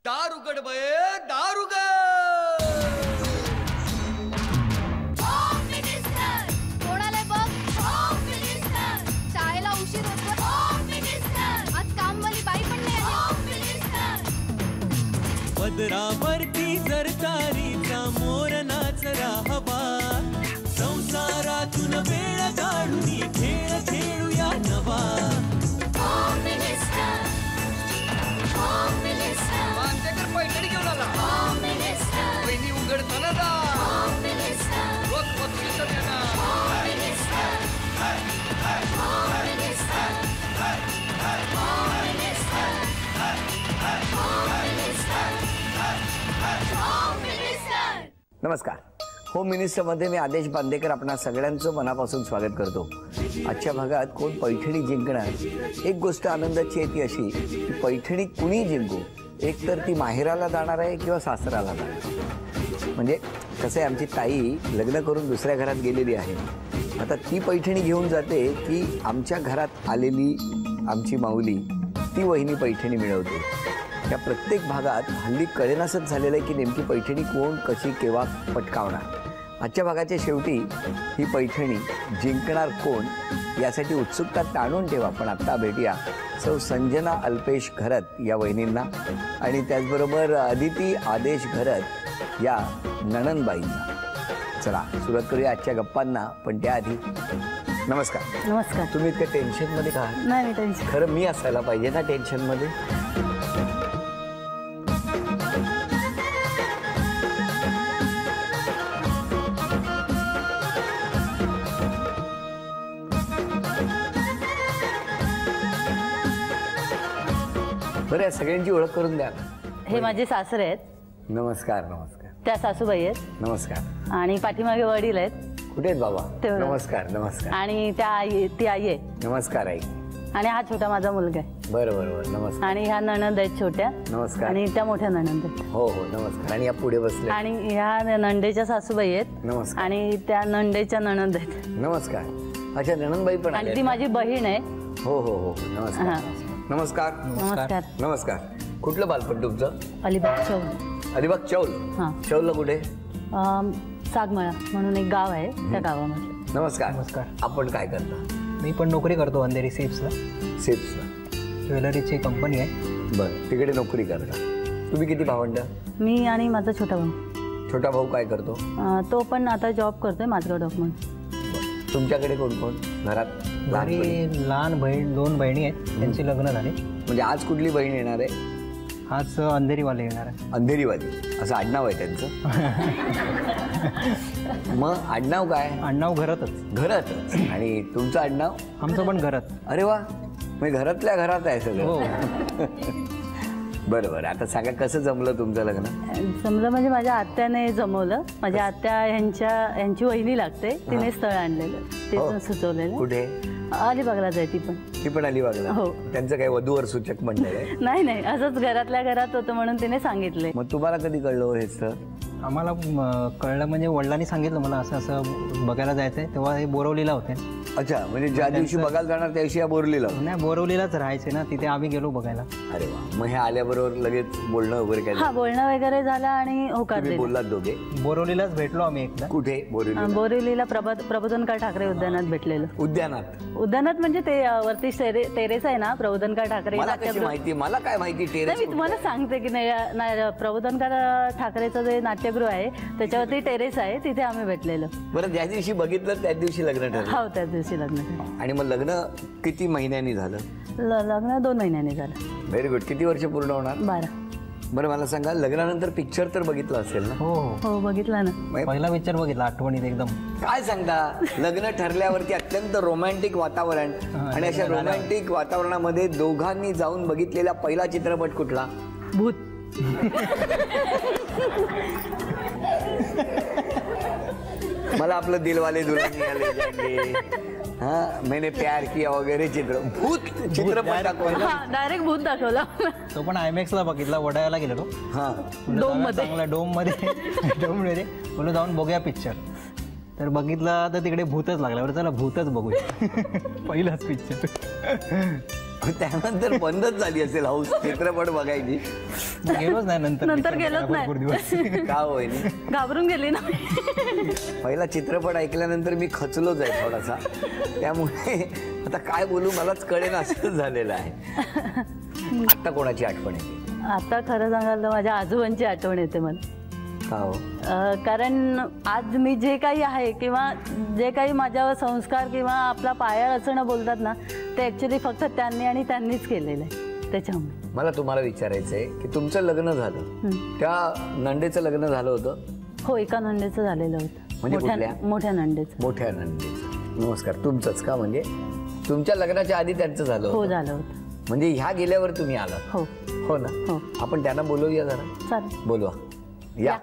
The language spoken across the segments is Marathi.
दारुगड बये दारुगड. कोणाला बघ शाळेला उशीर होतो. आज कामवाली बाई पण नाही आली. पदरावरती सरकारीचा मोर नाचरा हवा. संसारातून वेळ काढून खेळ खेळूया नवा. मांदेकर पैठणी घेऊन आला. वहिनी उघडताना दा. रोज पत्रिका देणार. नमस्कार. होम मिनिस्टरमध्ये मी आदेश बांदेकर आपणा सगळ्यांचं मनापासून स्वागत करतो. आजच्या भागात कोण पैठणी जिंकणार. एक गोष्ट आनंदाची आहे ती अशी की पैठणी कुणी जिंकू, एक तर ती माहेराला जाणार आहे किंवा सासराला जाणार. म्हणजे कसं आहे, आमची ताई लग्न करून दुसऱ्या घरात गेलेली आहे. आता ती पैठणी घेऊन जाते की आमच्या घरात आलेली आमची माऊली ती वहिनी पैठणी मिळवते. त्या प्रत्येक भागात हल्ली कळेनासच झालेलं आहे की नेमकी पैठणी कोण कशी केव्हा पटकावणार. आजच्या भागाच्या शेवटी ही पैठणी जिंकणार कोण यासाठी उत्सुकता ताणून ठेवा. पण आत्ता भेटूया सौ संजना अल्पेश घरत या वहिनींना आणि त्याचबरोबर अदिती आदेश घरत या नणंदबाईंना. चला सुरुवात करूया आजच्या गप्पांना. पण त्याआधी नमस्कार. नमस्कार. तुम्ही इतक्या टेन्शनमध्ये का? नाही मी टेन्शन. खरं मी असायला पाहिजे ना टेन्शनमध्ये. बरं, सगळ्यांची ओळख करून द्या. हे माझे सासरे आहेत. नमस्कार. नमस्कार. त्या सासूबाई आहेत. नमस्कार. आणि पाठीमागे वडील आहेत. कुठे आहेत बाबा? तेवढं. नमस्कार. नमस्कार. आणि ती आई आहे. नमस्कार आई. आणि हा छोटा माझा मुलगा आहे. बरं बरं बरं. नमस्कार. आणि ह्या नणंद आहेत छोट्या. नमस्कार. आणि त्या मोठ्या नणंद आहेत. हो हो नमस्कार. आणि या पुढे बसले. आणि ह्या नंदेच्या सासूबाई आहेत. नमस्कार. आणि त्या नंदेच्या नणंद आहेत. नमस्कार. अच्छा, नणंदबाई पण आणि आल्या. ती माझी बहीण आहे. हो हो हो. नमस्कार. हा. नमस्कार. नमस्कार. नमस्कार. कुठलं बालपण तुमचं? अलिबाग चौल. अलिबाग चौल. हां. चौलला कुठे? सागमळा म्हणून एक गाव आहे, त्या गावामध्ये. नमस्कार. नमस्कार. आपण काय करता? मी पण नोकरी करतो अंधेरी सेप्सला. सेप्सला. ज्वेलरीची कंपनी आहे. बरं, तिकडे नोकरी करता. तुम्ही किती भावंड? मी आणि माझा छोटा भाऊ. छोटा भाऊ काय करतो? तो पण आता जॉब करतोय माझगाव डॉक्युमेंट. तुमच्याकडे कोण कोण घरात? घरी लहान बहीण 2 बहिणी आहेत, त्यांची लग्न झाली. म्हणजे आज कुठली बहीण येणार आहे? आज अंधेरीवाले येणार आहे. अंधेरीवाली असं आडनाव आहे त्यांचं. मग आडनाव काय? आडनाव घरातच. घरातच. आणि तुमचं आडनाव? आमचं पण घरात. अरे वा, म्हणजे घरातल्या घरात आहे सगळं. हो. बरं बरं. आता सांगा कसं जमलं तुमचं लग्न? समजा म्हणजे माझ्या आत्याने जमवलं. माझ्या आत्या यांची वहिनी लागते, तिने स्थळ आणलेलं, ते सुचवलेलं. कुठे? अलिबागला जाय ती पण. ती पण अलिबागला? हो. त्यांचं काही वधूवर सूचक मंडळ आहे? नाही नाही, असंच घरातल्या घरात होतं म्हणून तिने सांगितले. मग तुम्हाला कधी कळलं हे स्थळ? आम्हाला कळलं म्हणजे वडिलांनी सांगितलं मला असं असं बघायला जायचं आहे. तेव्हा हे बोरवलीला होते. अच्छा, म्हणजे ज्या दिवशी बघायला जाणार त्या दिवशी या बोरलीला? नाही, बोरवलीलाच राहायचे ना, तिथे आम्ही गेलो बघायला. अरे वा. मग हे आल्याबरोबर लगेच बोलणं वगैरे काय? हा, बोलणं वगैरे झालं आणि होकार तुम्ही दिला. बोललात दोघे? बोरवलीलाच भेटलो आम्ही एकदा. कुठे? बोरिवलीला? बोरिवलीला प्रबोधनकार ठाकरे उद्यानात भेटलेलं. उद्यानात म्हणजे ते वरती टेरेस आहे ना, प्रबोधनकार ठाकरे. मला कशी माहिती? मला काय माहिती टेरेस? मी तुम्हाला सांगते की नाही, प्रबोधनकार ठाकरेचं जे नाट्यगृह आहे त्याच्यावरती टेरेस आहे, तिथे आम्ही भेटलेलो. बरं, ज्या दिवशी बघितलं त्याच दिवशी लग्न ठरलं? हो, त्याच दिवशी लग्न झालं. आणि मग लग्न किती महिन्यांनी झालं? लग्न 2 महिन्यांनी झालं. Very good. किती वर्ष पूर्ण होणार? 12. बरं, मला सांगा, लग्नानंतर पिक्चर तर बघितलं असेल ना? हो हो, बघितला ना. पहिला पिक्चर बघितला आठवणीत एकदम. काय सांगता? लग्न ठरल्यावरती अत्यंत रोमॅन्टिक वातावरण, आणि अशा रोमॅन्टिक वातावरणामध्ये दोघांनी जाऊन बघितलेला पहिला चित्रपट कुठला? भूत. मला आपलं दिलवाले दुल्हनिया ले जाएंगे, हाँ मैंने प्यार किया वगैरे भूत चित्रपट दाखवला. डायरेक्ट भूत दाखवला. तो पण आयमॅक्सला बघितला. वडाळ्याला गेलो. हां, डोम मध्ये बोललो जाऊन बघूया पिक्चर. तर बघितला तर तिकडे भूतच लागला. चला भूतच बघूया. पहिलाच पिक्चर. त्यानंतर बंदच झाली असेल हाऊस चित्रपट बघायची. गेलोच नाही नंतर गेलोच नाही. भरपूर दिवस. का होईल? घाबरून गेली ना. पहिला चित्रपट ऐकल्यानंतर मी खचलोच आहे थोडासा, त्यामुळे आता काय बोलू मलाच कळेन असं झालेलं आहे. आता कोणाची आठवण येते? आता खरं सांगाल तर माझ्या आजोबांची आठवण येते मला. का हो? कारण आज मी जे काही आहे किंवा जे काही माझ्यावर संस्कार किंवा आपला पाया रचणं बोलतात ना, ते ॲक्च्युली फक्त त्यांनी आणि त्यांनीच केलेलं आहे. त्याच्यामुळे मला तुम्हाला विचारायचं आहे की तुमचं लग्न झालं, त्या नंदेचं लग्न झालं होतं? हो, एका नंदेचं झालेलं होतं. म्हणजे कुठल्या? मोठ्या नंदेचं. मोठ्या नंदेचं. नमस्कार. तुमचंच का? म्हणजे तुमच्या लग्नाच्या आधी त्यांचं झालं हो, होतं? झालं होतं. म्हणजे ह्या गेल्यावर तुम्ही आलात? हो हो ना. हो. आपण त्यांना बोलवूया जरा. चालेल. बोलवा. या.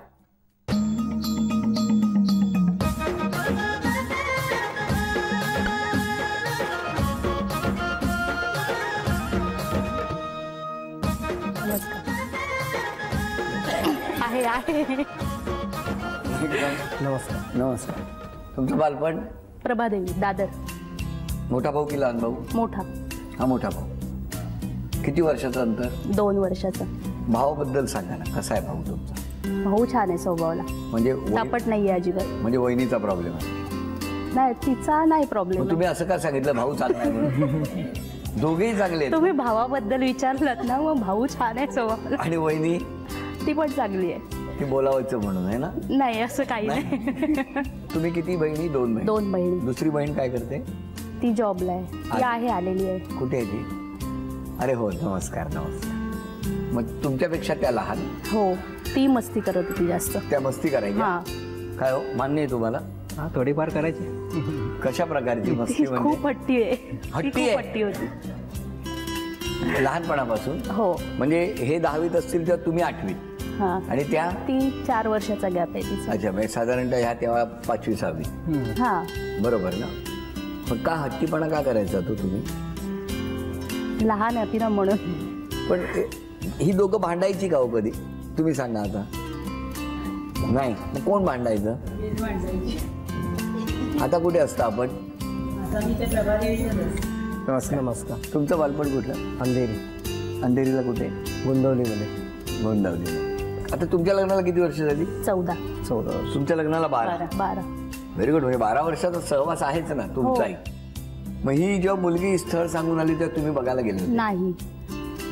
आहे आहे. नमस्कार. नमस्कार. तुमचं बालपण? प्रभादेवी, दादर. मोठा भाऊ की लहान भाऊ? मोठा. हा, मोठा भाऊ. किती वर्षाचं अंतर? 2 वर्षाचा. भावाबद्दल सांगा ना, कसा आहे भाऊ तुमचा? भाऊ छान आहे स्वभावाला, म्हणजे तापट नाहीये अजिबात. म्हणजे वहिनीचा प्रॉब्लेम आहे? नाही, तिचा नाही प्रॉब्लेम. मग तुम्ही असं का सांगितलं भाऊ चांगला आहे म्हणून? दोघेही चांगले आहेत. तुम्ही भावाबद्दल विचारलात ना, मग भाऊ छान आहे स्वभावाला. आणि वहिनी? ती पण चांगली आहे. ती बोलावचं म्हणून आहे ना? नाही, असं काही नाही. तुम्ही किती बहिणी? 2 बहिणी. 2 बहिणी. दुसरी बहीण काय करते? ती जॉबला आहे. ती आहे, आलेली आहे. कुठे आहे ती? अरे हो, नमस्कार. नमस्कार. मग तुमच्यापेक्षा त्या लहान? हो, ती मस्ती करत होती जास्त. त्या मस्ती करायची? हा. काय हो, मान्य आहे तुम्हाला? हा, थोडीफार करायची. कशा प्रकारची मस्ती? ती म्हणजे खूप हट्टी आहे. हट्टी ती खूप आहे? हट्टी होती लहानपणापासून? हो. म्हणजे हे 10वीत असतील तेव्हा तुम्ही 8वीत हा. आणि त्या? ती 4 वर्षाचा गॅप आहे तिचा. अच्छा, म्हणजे साधारणतः ह्या तेव्हा 5वी 6वी. हा. बरोबर ना. मग का हट्टीपणा का करायचा तो तुम्ही? लहान आहे ती ना म्हणून. पण ही दोघं भांडायची का हो कधी? तुम्ही सांगा आता. नाही, मग कोण भांडायचं? आता कुठे असतं आपण? नमस्कार. नमस्कार. तुमचं बालपण कुठलं? अंधेरी. अंधेरीला कुठे? गोंदवलीमध्ये. गोंदावली. आता तुमच्या लग्नाला किती वर्ष झाली? 14. 14 वर्ष. तुमच्या लग्नाला 12. 12. Very good. म्हणजे 12 वर्षाचा सहवास आहेच ना तुमचाही. मग ही जेव्हा मुलगी स्थळ सांगून आली तेव्हा तुम्ही बघायला गेले होते? नाही,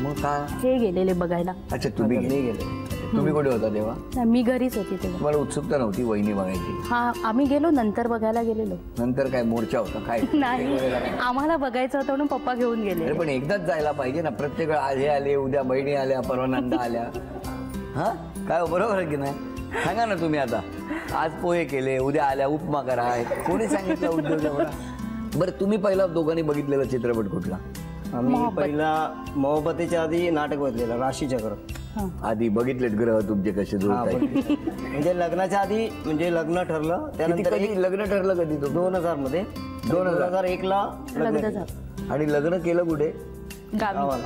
मग का? हे गेलेले बघायला. अच्छा, तुम्ही गेले. तुम्ही कुठे होता तेव्हा? नाही, मी घरीच होती तेव्हा. तुम्हाला उत्सुकता नव्हती वहिनी बघायची? हा, आम्ही गेलो नंतर बघायला गेलेलो. नंतर काय मोर्चा होता काय? नाही, आम्हाला बघायचं होतं म्हणून पप्पा घेऊन गेले. अरे पण एकदाच जायला पाहिजे ना. प्रत्येक वेळा आज हे आले, उद्या बहिणी आल्या, परवा नंदा आल्या. हा, काय बरोबर आहे की नाही? सांगा ना तुम्ही आता. आज पोहे केले, उद्या आल्या उपमा करा. कोणी सांगितलं उद्योग एवढा? बरं, तुम्ही पहिला दोघांनी बघितलेला चित्रपट कुठला? आम्ही पहिला मोहब्बतीच्या आधी नाटक बघितलेलं राशीचक्र. आधी बघितलेत ग्रह तुमचे कसे जुळतात? म्हणजे लग्नाच्या आधी, म्हणजे लग्न ठरलं त्यानंतर कधी लग्न ठरलं कधी? 2000 मध्ये. 2001 ला लग्न झालं. आणि लग्न केलं कुठे? गावी.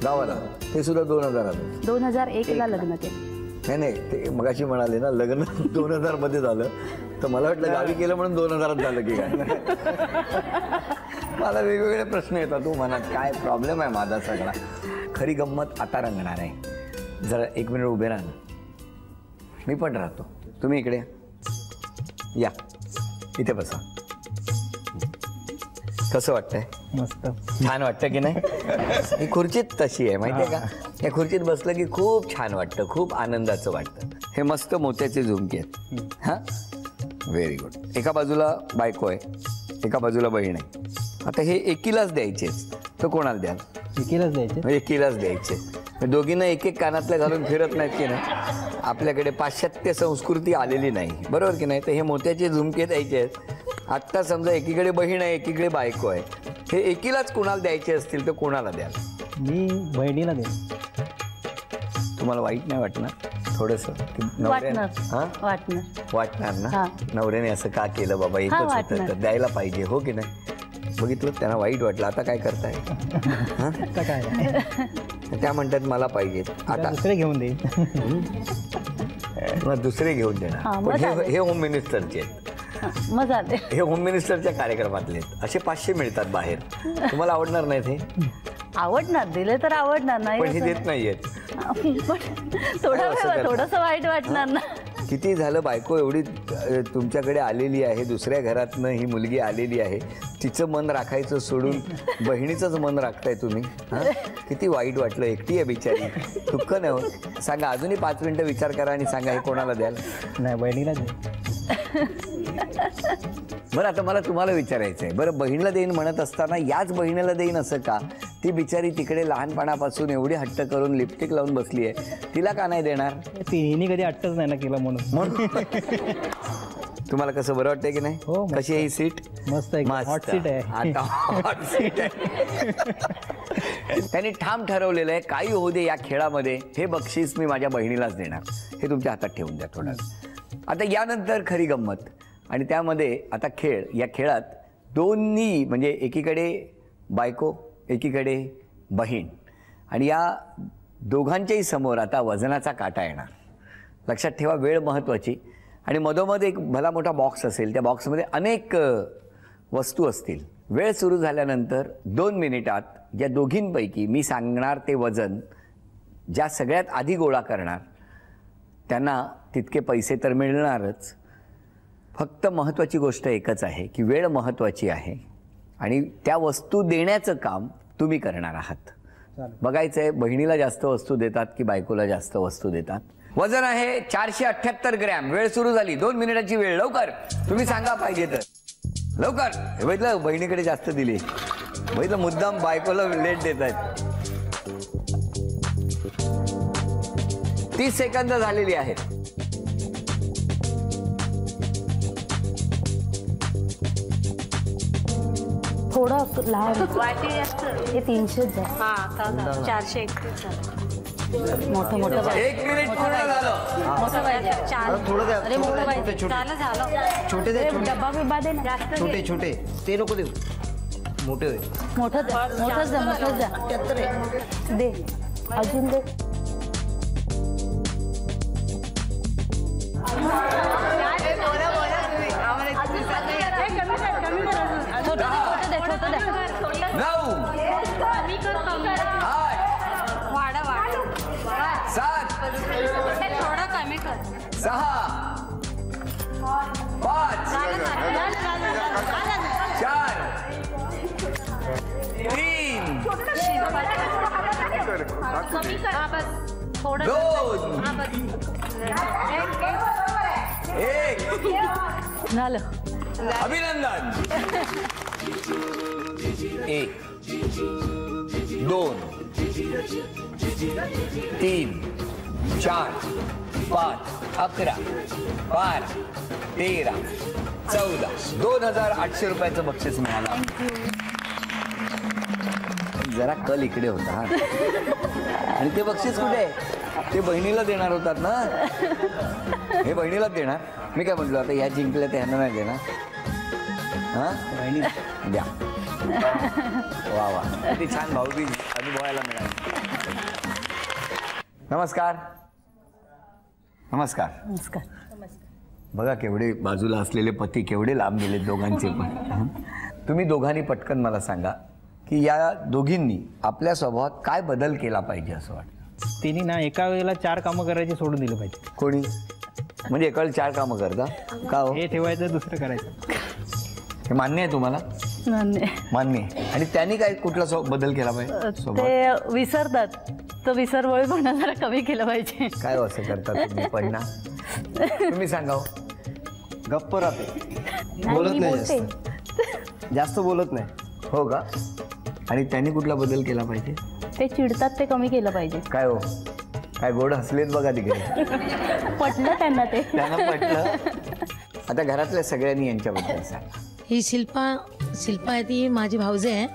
गावाला. ते सुद्धा 2000. 2001 ला लग्न केलं. नाही नाही, ते मगाशी म्हणाले ना लग्न 2000 मध्ये झालं, तर मला वाटलं गावी केलं म्हणून 2000 झालं की काय. मला वेगवेगळे प्रश्न येतात तू मनात. काय प्रॉब्लेम आहे माझा सगळा. खरी गंमत आता रंगणार आहे. जरा 1 मिनिट उभे राहा ना. मी पण राहतो. तुम्ही इकडे या. इथे बसा. कसं वाटतंय? मस्त. छान वाटतं की नाही? ही खुर्चीत तशी आहे माहिती आहे का? या खुर्चीत बसलं की खूप छान वाटतं, खूप आनंदाचं वाटतं. हे मस्त मोत्याचे झुमके आहेत. हां, व्हेरी गुड. एका बाजूला बायको आहे, एका बाजूला बहीण आहे. आता हे एकीलाच द्यायचे, तर कोणाला द्याल? एकीलाच द्यायचे. एकीलाच द्यायचे. दोघींना एक एक कानातल्या घालून फिरत नाहीत की नाही? आपल्याकडे पाश्चात्य संस्कृती आलेली नाही, बरोबर की नाही? तर हे मोत्याचे झुमके द्यायचे आहेत. आत्ता समजा एकीकडे बहीण आहे, एकीकडे बायको आहे. हे एकीलाच कोणाला द्यायचे असतील तर कोणाला द्याल? मी बहिणीला देईन. तुम्हाला वाईट नाही वाटणार थोडंसं? वाटणार ना? नवऱ्याने असं का केलं बाबा, एकच होतं तर द्यायला पाहिजे, हो की नाही? बघितलं, त्यांना वाईट वाटलं. आता काय करताय? त्या म्हणतात मला पाहिजे. आता दुसरे घेऊन देईन. दुसरे घेऊन देणार. हे होम मिनिस्टरचे आहेत. हे होम मिनिस्टरच्या कार्यक्रमातले आहेत. असे 500 मिळतात बाहेर. तुम्हाला आवडणार नाहीत हे? आवडणार, दिले तर आवडणार नाही पण हे असं देत नाहीयेत. पण थोडा असं वेळ करता. थोडंसं वाईट वाटणार ना. किती झालं बायको एवढी तुमच्याकडे आलेली आहे, दुसऱ्या घरातनं ही मुलगी आलेली आहे, तिचं मन राखायचं सोडून बहिणीचंच मन राखताय तुम्ही. हां, किती वाईट वाटलं. एकटी आहे बिचारी, दुःख नाही होत? सांगा, अजूनही 5 मिनिटं विचार करा आणि सांगा हे कोणाला द्याल. नाही, बहिणीला दे. बरं, आता मला तुम्हाला विचारायचं आहे, बरं बहिणीला देईन म्हणत असताना याच बहिणीला देईन असं का? ती बिचारी तिकडे लहानपणापासून एवढी हट्ट करून लिपस्टिक लावून बसली आहे, तिला का नाही देणार? तिने कधी अट्टच नाही ना केलं म्हणून. तुम्हाला कसं बरं वाटतंय की नाही? हो, मस्त. कशी आहे ही सीट? मस्त आहे, हॉट सीट आहे. आता हॉट सीट आहे. त्यांनी ठाम ठरवलेलं आहे, काही होऊ दे या खेळामध्ये हे बक्षीस मी माझ्या बहिणीलाच देणार. हे तुमच्या हातात ठेवून द्या थोडं. आता यानंतर खरी गंमत, आणि त्यामध्ये आता खेळ, या खेळात दोन्ही म्हणजे एकीकडे बायको एकीकडे बहीण, आणि या दोघांच्याही समोर आता वजनाचा काटा येणार. लक्षात ठेवा, वेळ महत्त्वाची. आणि मधोमध एक भला मोठा बॉक्स असेल, त्या बॉक्समध्ये अनेक वस्तू असतील. वेळ सुरू झाल्यानंतर 2 मिनिटात या दोघींपैकी मी सांगणार ते वजन ज्या सगळ्यात आधी गोळा करणार त्यांना तितके पैसे तर मिळणारच. फक्त महत्त्वाची गोष्ट एकच आहे की वेळ महत्त्वाची आहे आणि त्या वस्तू देण्याचं काम तुम्ही करणार आहात. बघायचं आहे बहिणीला जास्त वस्तू देतात की बायकोला जास्त वस्तू देतात. वजन आहे 478 ग्रॅम. वेळ सुरू झाली. 2 मिनिटाची वेळ. लवकर तुम्ही सांगा पाहिजे तर लवकर. हे बघितलं, बहिणीकडे जास्त दिली. बघितलं, मुद्दाम बायकोला लेट देत आहेत. 30 सेकंद झालेली आहेत. थोडं लहान हे 300 हां 431 मोठं मोठं पाहिजे. 1 मिनिट पूर्ण झालं. मोठं पाहिजे. थोडं द्या. अरे मोठं पाहिजे. झालं छोटे दे, छोटे डब्बा बिब्बा दे ना. छोटे छोटे ते नको देऊ, मोठे होय. मोठंच द्या. दे अजून दे. छोटं दे. 9 8 7 थोडं कमी कर. 6 5 4 3 थोडं 2 1 झालं. अभिनंदन. 1 2 3 4 5 11 12 13 14 2800 रुपयाचं बक्षीस मिळालं. जरा कल इकडे होता हा. आणि ते बक्षीस कुठे आहे? ते बहिणीला देणार होतात ना. हे बहिणीलाच देणार. मी काय म्हटलं, आता या जिंकल्या ते ह्यांना नाही देणार. हां, बहिणी द्या. वा वा, किती छान भाऊबीज अनुभवायला मिळाली. नमस्कार. नमस्कार. नमस्कार. बघा केवढे बाजूला असलेले पती केवढे लांब गेले दोघांचे पण. तुम्ही दोघांनी पटकन मला सांगा की या दोघींनी आपल्या स्वभावात काय बदल केला पाहिजे असं वाटतं? तिने ना एका वेळेला 4 कामं करायची सोडून दिलं पाहिजे. कोणी म्हणजे एकाला 4 कामं करता का हो? हे ठेवायचं, दुसरं करायचं. हे मान्य आहे तुम्हाला? मान्य आहे. आणि त्यांनी काय कुठला बदल केला पाहिजे स्वभावात? ते विसरतात, तो विसरवळीपणा जरा कमी केलं पाहिजे. काय असं करता तुम्ही पहिला? तुम्ही सांगा हो. गप्प राहते, बोलत नाही जास्त, जास्त बोलत नाही. हो का? आणि त्यांनी कुठला बदल केला पाहिजे? ते चिडतात, ते कमी केलं पाहिजे. काय हो, काय गोड हसलेत बघा तिकडे. पटलं त्यांना ते. त्यांना पटलं. आता घरातल्या सगळ्यांनी यांच्याबद्दल सांगा. ही शिल्पा आहे, ती माझी भावजे आहे.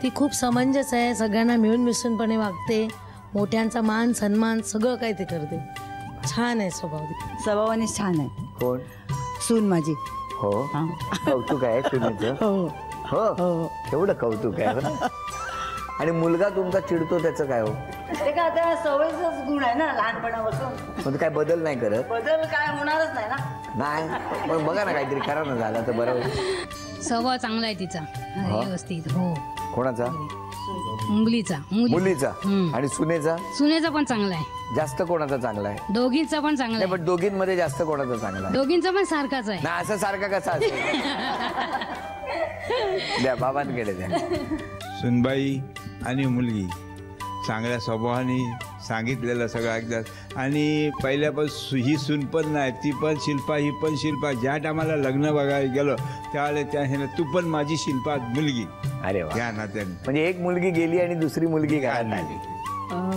ती खूप समंजस आहे, सगळ्यांना मिळून मिसळूनपणे वागते, मोठ्यांचा मान सन्मान सगळं काही ते करते. छान आहे स्वभाव. स्वभावाने छान आहे. कोण? सून माझी. हो, कौतुक आहे सुनेचं. हो हो, केवढं कौतुक आहे. आणि मुलगा तुमचा चिडतो त्याचं काय हो? ते काय आता सवयचाच गुण आहे ना लहानपणापासून. मग काय बदल नाही करत? बदल काय होणारच नाही ना. नाही, पण बघा ना काहीतरी करा ना, झालं तर बरं होईल. स्वभाव चांगला आहे तिचा, व्यवस्थित. हो. कोणाचा? मुलीचा मुलीचा आणि सुनेचा सुनेचा पण चांगला आहे. जास्त कोणाचा चांगला आहे? दोघींचा पण चांगला नाही पण दोघींमध्ये जास्त कोणाचा चांगला आहे? दोघींचा पण सारखाच आहे. ना असं सारखा कसा असेल? द्या बाबांकडे द्या. सुनबाई आणि मुलगी चांगल्या स्वभावाने सांगितलेलं सगळं एकदा. आणि पहिल्यापासून ही सून पण नाही, ती पण शिल्पा, ही पण शिल्पा. ज्या टायमाला लग्न बघायला गेलो त्यावेळेला त्या ह्याला तू पण माझी शिल्पा मुलगी. अरे वा. त्या नात्याने म्हणजे एक मुलगी गेली आणि दुसरी मुलगी घरात आली.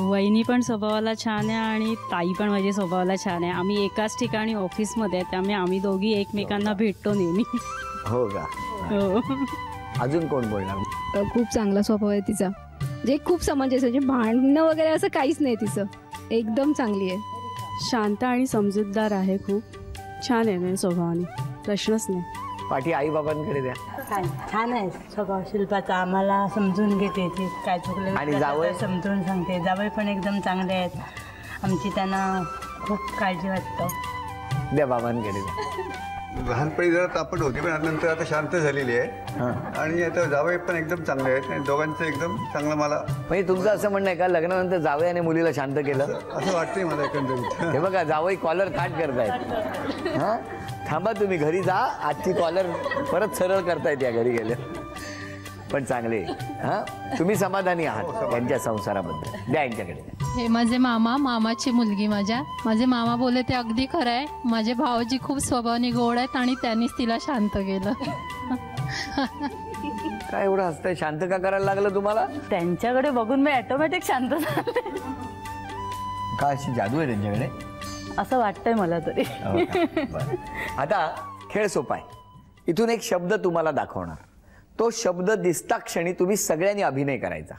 वहिनी पण स्वभावाला छान आहे आणि ताई पण माझी स्वभावाला छान आहे. आम्ही एकाच ठिकाणी ऑफिसमध्ये आहे, त्यामुळे आम्ही दोघी एकमेकांना भेटतो नेहमी. हो का? हो. अजून कोण बोलणार? खूप चांगला स्वभाव आहे तिचा. म्हणजे खूप समंजस, म्हणजे भांडणं वगैरे असं काहीच नाही तिचं. एकदम चांगली आहे. शांत आणि समजूतदार आहे. खूप छान आहे म्हणजे स्वभावाने, प्रश्नच नाही. पाठी आई बाबांकडे द्या. छान आहे स्वभाव शिल्पाचा. आम्हाला समजून घेते ती, काय चुकलं आणि जावई? समजून सांगते. जावई पण एकदम चांगले आहेत. आमची त्यांना खूप काळजी वाटतं. द्या बाबांकडे द्या. लहानपणी जरा तापट होती पण नंतर आता शांत झालेली आहे. आणि आता जावई पण एकदम चांगले आहेत आणि दोघांचं एकदम चांगलं. मला म्हणजे तुमचं असं म्हणणं आहे का लग्नानंतर जावई आणि मुलीला शांत केलं? असं वाटतंय मला एकंदरीत. हे बघा जावई कॉलर काट करतायत. हा थांबा, तुम्ही घरी जा. आजची कॉलर परत सरळ करतायत या घरी गेले. पण चांगले. हा तुम्ही समाधानी आहात त्यांच्या संसाराबद्दल. द्या यांच्याकडे. हे माझे मामा, मामाची मुलगी माझे मामा बोलले ते अगदी खरं आहे. माझे भाऊजी खूप स्वभावाने गोड आहेत आणि त्यांनीच तिला शांत केलं. काय एवढं हसतंय? शांत का करायला लागलं तुम्हाला? त्यांच्याकडे बघून मी ऑटोमॅटिक शांत झाले. का अशी जादू आहे त्यांच्याकडे असं वाटतंय मला तरी. आता खेळ सोपा आहे. इथून एक शब्द तुम्हाला दाखवणार. तो शब्द दिसता क्षणी तुम्ही सगळ्यांनी अभिनय करायचा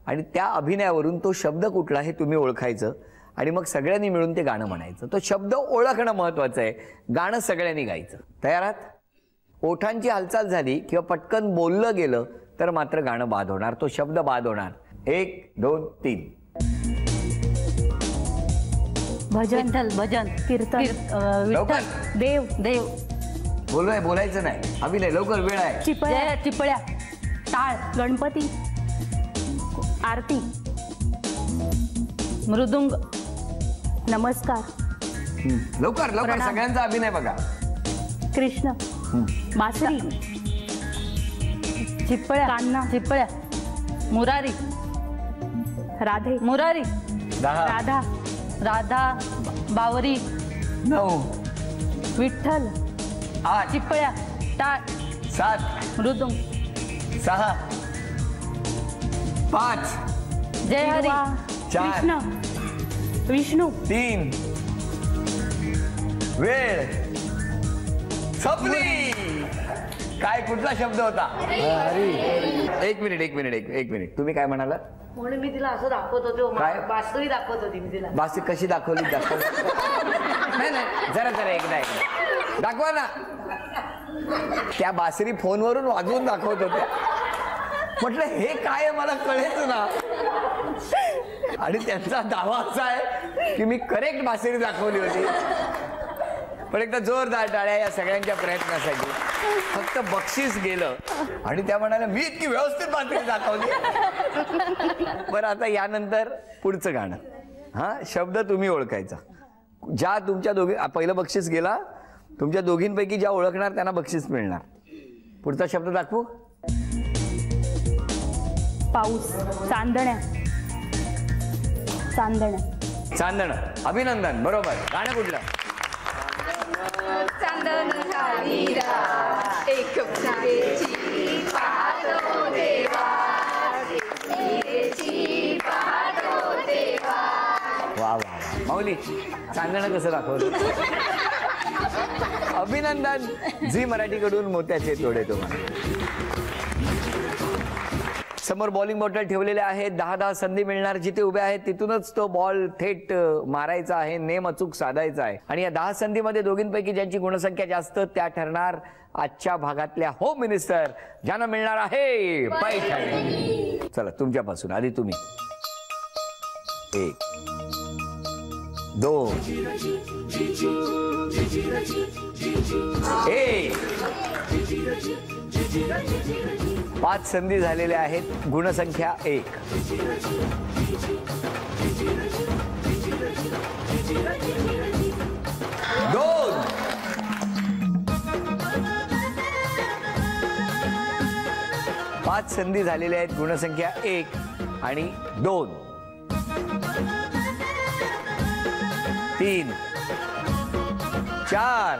आणि त्या अभिनयावरून तो शब्द कुठला हे तुम्ही ओळखायचं आणि मग सगळ्यांनी मिळून ते गाणं म्हणायचं. तो शब्द ओळखणं महत्वाचं आहे. गाणं सगळ्यांनी गायचं. तयार आहात? ओठांची हालचाल झाली किंवा पटकन बोललं गेलं तर मात्र गाणं बाद होणार. तो शब्द बाद होणार. 1 2 3. भजन, भजन, कीर्तन, विठ्ठल, देव, देव. बोलायचं नाही. अभिनय लवकर, वेळ आहे. चिपळ्या, चिपळ्या, टाळ, गणपती, आरती, मृदुंग, नमस्कार. लवकर लवकर सगळ्यांचा अभिनय बघा. कृष्ण, बासरी, चिपळ्या, कान्हा, चिपळ्या, मुरारी, राधे, मुरारी, राधा, राधा, बावरी, 9, विठ्ठल, 8, चिपळ्या, टाळ, 7, मृदुंग, 6, 5, जय हरी, 4, कृष्ण, विष्णू, 3. वेळ संपली. काय कुठला शब्द होता? एक मिनिट तुम्ही काय म्हणालात? म्हणून मी तिला असं दाखवत होते. काय? बासरी दाखवत होती मी तिला. बासरी कशी दाखवली? नाही जरा एकदा दाखवा ना. त्या बासरी फोनवरून वाजवून दाखवत होत्या. म्हटलं हे काय आहे मला कळेच ना. आणि त्यांचा दावा असा आहे की मी करेक्ट बासरी दाखवली होती. पण एकदा जोरदार टाळ्या या सगळ्यांच्या प्रयत्नासाठी. फक्त बक्षीस गेलं आणि त्या म्हणाल्या मी इतकी व्यवस्थित बासरी दाखवली. बरं आता यानंतर पुढचं गाणं. हा शब्द तुम्ही ओळखायचा. ज्या तुमच्या दोघी पहिलं बक्षीस गेला. तुमच्या दोघींपैकी ज्या ओळखणार त्यांना बक्षीस मिळणार. पुढचा शब्द दाखवू. पाऊस, चांदण्या, चांदण्या, चांदणं. अभिनंदन. बरोबर. गाणं कुठलं? चांदण घालीरा एक फुलेची पाहतो देवा, हिरेची पाहतो देवा. वा वा माऊली, चांदणं कसं दाखवलं? अभिनंदन. झी मराठीकडून मोत्याचे तोडे तुम्हाला. समोर बॉलिंग बॉटल ठेवलेले आहेत. 10-10 संधी मिळणार. जिथे उभे आहेत तिथूनच तो बॉल थेट मारायचा आहे. नेम अचूक साधायचा आहे. आणि या 10 संधीमध्ये दोघींपैकी ज्यांची गुणसंख्या जास्त त्या ठरणार आजच्या भागातल्या होम मिनिस्टर, ज्यांना मिळणार आहे पैठणी. चला तुमच्यापासून आधी तुम्ही. 1 2 1 5 संधी झालेल्या आहेत. गुणसंख्या 1. 2. 5 संधी झालेल्या आहेत. गुणसंख्या 1 आणि 2. 3. 4.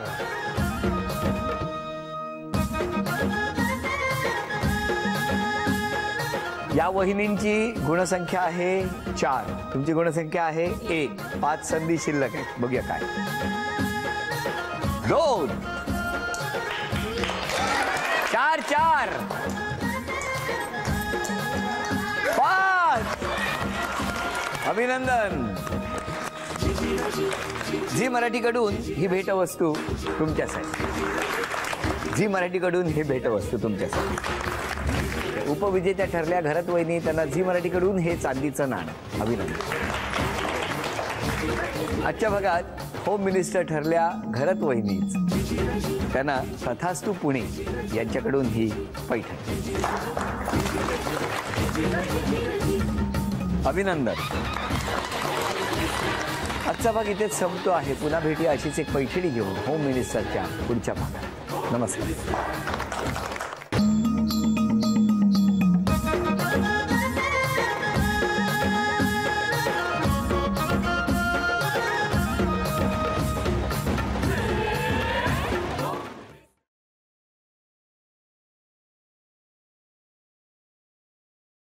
या वहिनींची गुणसंख्या आहे 4. तुमची गुणसंख्या आहे 1. 5 संधी शिल्लक आहेत. बघूया काय. 2. 4 4. 5. अभिनंदन. झी मराठीकडून ही भेटवस्तू तुमच्यासाठी. झी मराठीकडून ही भेटवस्तू तुमच्यासाठी. उपविजेत्या ठरल्या घरात वहिनी. त्यांना झी मराठीकडून हे चांदीचं नाणं. अभिनंदन. आजच्या भागात होम मिनिस्टर ठरल्या घरात वहिनीच. त्यांना तथास्तू पुणे यांच्याकडून ही पैठणी. अभिनंदन. आजचा भाग इथेच संपतो आहे. पुन्हा भेटूया अशीच एक पैठणी घेऊन होम मिनिस्टरच्या पुढच्या भागात. नमस्कार.